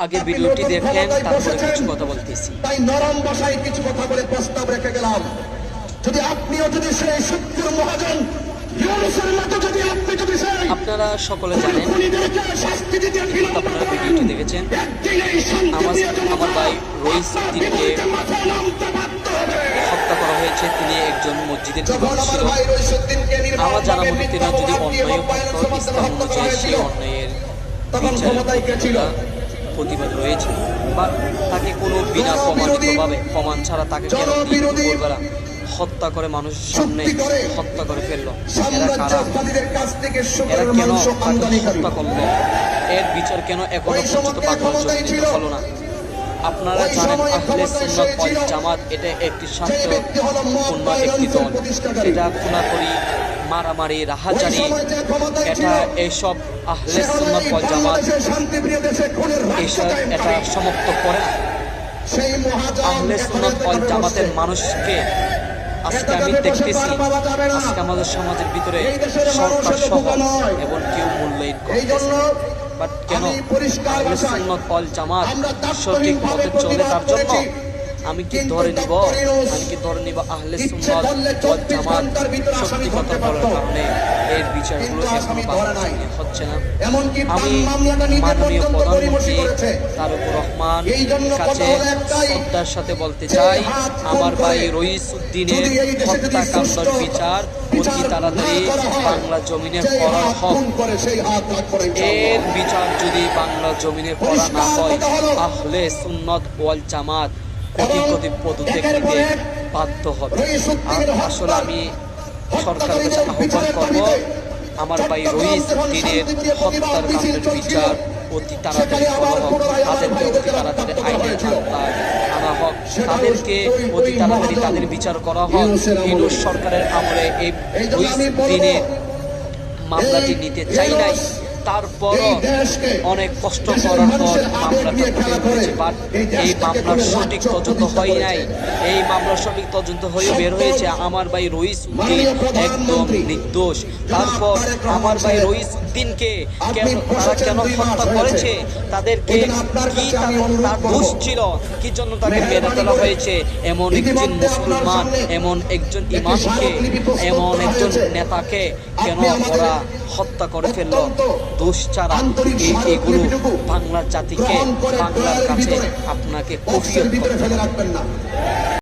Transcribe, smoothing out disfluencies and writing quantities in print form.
আগে ভিডিওটি দেখেন, তারপরে কিছু কথা বলতেছি। তাই নরম ভাষায় কিছু কথা বলে প্রস্তাব রেখে গেলাম, যদি আপনিও যদি সেই সত্যের মহাজন ইউনূসের মতো যদি আপনি যদি আপনারা সকলে জানেন, আপনারা ভিডিওটি দেখেছেন, আমার ভাই রইস উদ্দিনকে হত্যা করা হয়েছে। তিনি একজন মসজিদের যুবক ছিল। আমার জানা মতে তিনি যদি অন্যায় করত, ইসলাম অনুযায়ী সেই অন্যায়ের প্রতিবাদ রয়েছে, বা তাকে কোনো বিনা প্রমাণিতভাবে প্রমাণ ছাড়া তাকে কেন ভোরবেলা হত্যা করে মানুষের সামনে হত্যা করে ফেললো? এরা কারা? এরা কেন তাকে হত্যা করলো? এর বিচার কেন এখনো পর্যন্ত বাংলাদেশ হলো না? আপনারা জানেন, আহলে সুন্নাত ওয়াল জামাত এটা একটি শান্তপূর্ণ একটি দল। এটা খুনাখুরি, মারামারি, রাহাজানি, এটা এইসব আহলে সুন্নাত ওয়াল জামাত এটা সমাপ্ত করে না। আহলে সুন্নাত ওয়াল জামাতের মানুষকে আজকে আমি দেখতেছি, আজকে আমাদের সমাজের ভিতরে সরকার সহ এবং কেউ মূল্যায়ন করতেছে। বাট কেন? আহলে সুন্নাত ওয়াল জামাত সঠিক পথে চলে, তার জন্য আমি কি ধরে নিব আহলে সুন্নাত ওয়াল জামাত সত্যি কথা বলার কারণে এর বিচারগুলো এখনো বাংলাদেশে হচ্ছে না। আমি মাননীয় প্রধানমন্ত্রী তারেক রহমান কাছে শ্রদ্ধার সাথে বলতে চাই, আমার ভাই রইস উদ্দিনের হত্যাকাণ্ডের বিচার অতি তাড়াতাড়ি বাংলা জমিনে করা হোক। এর বিচার যদি বাংলা জমিনে করা না হয়, আহলে সুন্নাত ওয়াল জামাত কোটি পদত্যাগ দিতে বাধ্য হবে। আসলে আমি সরকারের কাছে আহ্বান করব, আমার ভাই রইস উদ্দিনের হত্যার কাণ্ডের বিচার অতি তাড়াতাড়ি করা হোক। তাদেরকে অতি তাড়াতাড়ি আইনের আওতায় আনা হোক, তাদেরকে অতি তাড়াতাড়ি তাদের বিচার করা হোক। ইউনূস সরকারের আমলে এই রইস উদ্দিনের মামলাটি নিতে চাই নাই, তারপরও অনেক কষ্ট করার পর মামলাটা হয়েছে। বাট এই মামলার সঠিক তদন্ত হয় নাই। এই মামলার সঠিক তদন্ত হয়ে বের হয়েছে আমার ভাই রইস উদ্দিন একদম নির্দোষ। তারপর আমার ভাই রইস উদ্দিনকে তারা কেন হত্যা করেছে, তাদেরকে কি তার দোষ ছিল, কি জন্য তাকে মেরে ফেলা হয়েছে? এমন একজন মুসলমান, এমন একজন ইমামকে, এমন একজন নেতাকে কেন ওরা হত্যা করে ফেললো দোষ ছাড়া? এগুলো বাংলার জাতিকে, বাংলার কাছে আপনাকে কফিয়ত করতে হবে।